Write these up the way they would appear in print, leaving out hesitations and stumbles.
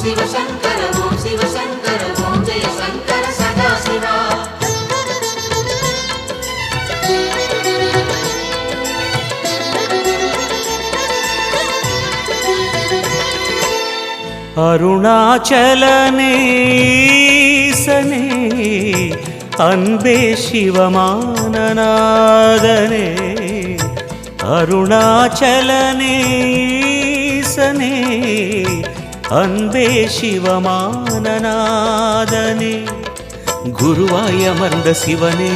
शिव शंकर ओम शिव शंकर ओम जय शंकर सदा शिवा அருணாச்சலனே ஈசனே அன்பே சிவமானநாதனே அருணாச்சலனே ஈசனே அன்பே சிவமானநாதனே குருவாய் அமர்ந்த சிவனே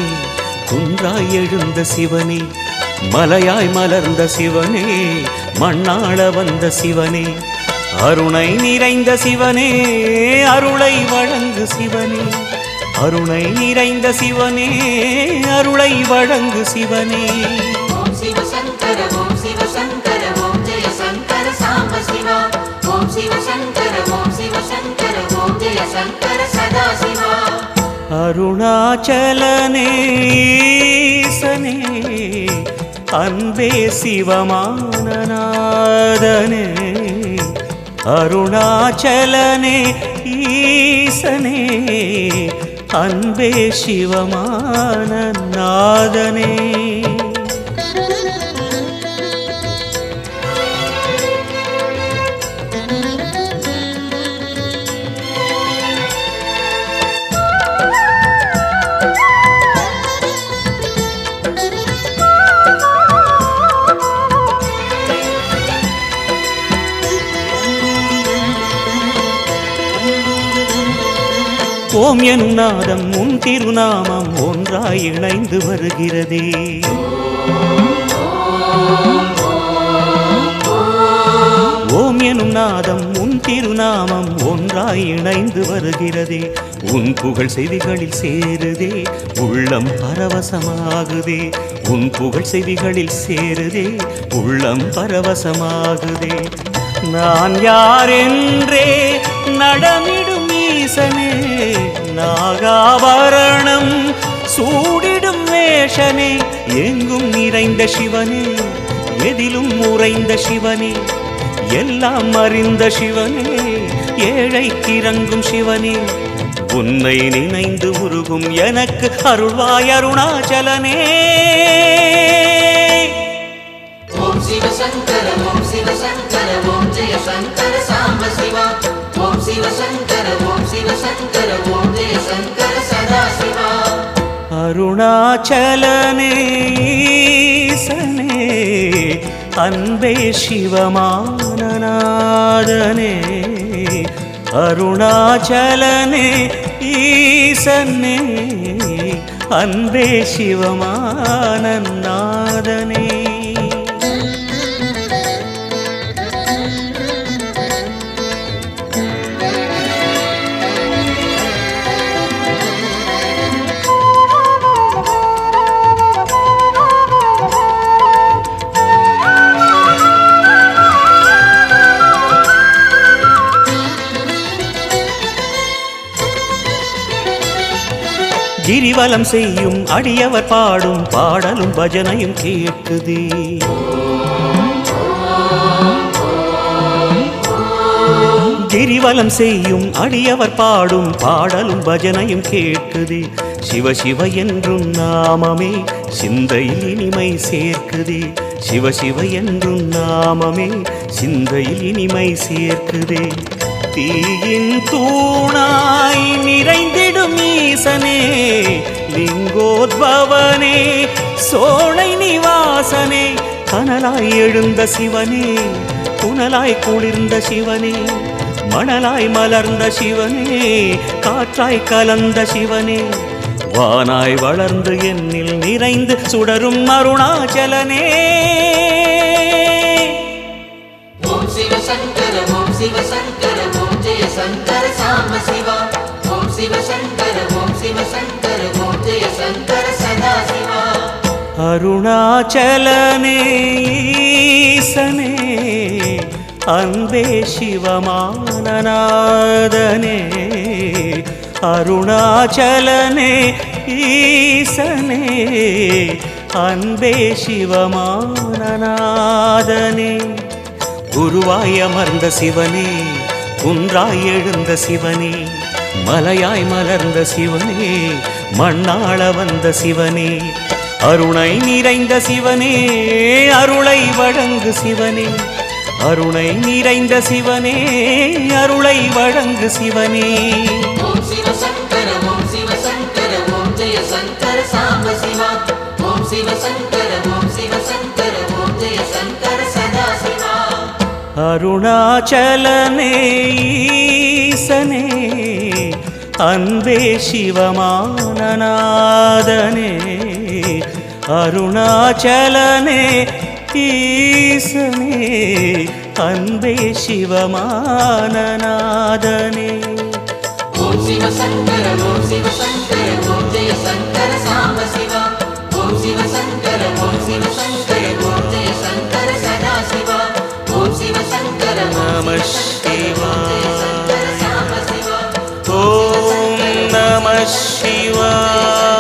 குன்றாய் எழுந்த சிவனே மலையாய் மலர்ந்த சிவனே மண்ணாள வந்த சிவனே அருணை நிறைந்த சிவனே அருளை வழங்கு சிவனே அருணை நிறைந்த சிவனே அருளை வழங்கு சிவனே ஓம் சிவ சங்கர ஓம் சிவ சங்கர ஓம் ஜெய சங்கர சாம்ப சிவா ஓம் சிவ சங்கர ஓம் சிவ சங்கர ஓம் ஜெய சங்கர சதா சிவா அருணாச்சலனே ஈசனே அன்பே சிவமானநாதனே அருணாச்சலனே ஈசனே அன்பே சிவமானநாதனே ஓம் எனும் நாதம் உன் திருநாமம் ஒன்றாய் இணைந்து வருகிறதே ஓம் எனும் நாதம் உன் திருநாமம் ஒன்றாய் இணைந்து வருகிறதே உன் புகழ் செவிகளில் சேருதே உள்ளம் பரவசமாகுதே உன் புகழ் செவிகளில் சேருதே உள்ளம் பரவசமாகுதே நான் யாரென்றே நடமிடும் ஈசனே நாகாபரணம் சூடிடும் வேஷனே எங்கும் நிறைந்த சிவனே எதிலும் உறைந்த சிவனே எல்லாம் அறிந்த சிவனே ஏழைக்கு இறங்கும் சிவனே உன்னை நினைந்து உருகும் எனக்கு அருள்வாய் அருணாச்சலனே ஓம் சிவ சங்கர ஓம் சிவ சங்கர ஓம் ஜெய சங்கர சாம்ப சிவா ஓம் சிவ சங்கர ஓம் சிவ சங்கர ஓம் ஜெய சங்கர சதா சிவா அருணாச்சலனே ஈசனே அன்பே சிவமானநாதனே அருணாச்சலனே ஈசனே அன்பே சிவமானநாதனே கிரிவலம் செய்யும் அடியவர் பாடும் பாடலும் பஜனையும் கேட்குதே கிரிவலம் செய்யும் அடியவர் பாடும் பாடலும் பஜனையும் கேட்குதே சிவ சிவ என்றும் நாமமே சிந்தையில் இனிமை சேர்க்குதே சிவ சிவ என்றும் நாமமே சிந்தையில் இனிமை சேர்க்குதே தீயின் தூணாய் நிறைந்திடும் ஈசனே லிங்கோத்பவனே சோலை நிவாசனே கனலாய் எழுந்த சிவனே புனலாய் குளிர்ந்த சிவனே மணலாய் மலர்ந்த சிவனே காற்றாய் கலந்த சிவனே வானாய் வளர்ந்து என்னில் நிறைந்து சுடரும் அருணாச்சலனே ஓம் சிவ சங்கர ஓம் சிவ சங்கர ஓம் ஜெய சங்கர சாம்ப சிவா ஓம் சிவ சங்கர ஓம் சிவ சங்கர ஓம் ஜெய சங்கர சதா சிவா அருணாச்சலனே ஈசனே அன்பே சிவமானநாதனே அருணாச்சலனே ஈசனே அன்பே சிவமானநாதனே குருவாய் அமர்ந்த சிவனே குன்றாய் எழுந்த சிவனே, மலையாய் மலர்ந்த சிவனே, மண்ணாள வந்த சிவனே, அருணை நிறைந்த சிவனே, அருளை வழங்கு சிவனே, அருணை நிறைந்த சிவனே, அருளை வழங்கு சிவனே. ஓம் சிவ சங்கர ஓம் சிவ சங்கர ஓம் ஜெய சங்கர சாம்ப சிவா. ஓம் சிவ சங்கர ஓம் சிவ சங்கர ஓம் ஜெய சங்கர சதா சிவா. அருணாச்சலனே ஈசனே, அன்பே சிவமானநாதனே, அருணாச்சலனே ஈசனே, அன்பே சிவமானநாதனே. ஓம் சிவ சங்கர ஓம் சிவ சங்கர ஓம் ஜெய சங்கர சாம்ப சிவா. ஓம் சிவ சங்கர ஓம் சிவ சங்கர ஓம் ஜெய சங்கர சதா சிவா. ஓம் சிவ சங்கர நம ஓம் சிவ சங்கர ஓம் ஜெய சங்கர சாம்ப சிவா. ஓம் நம சிவாய.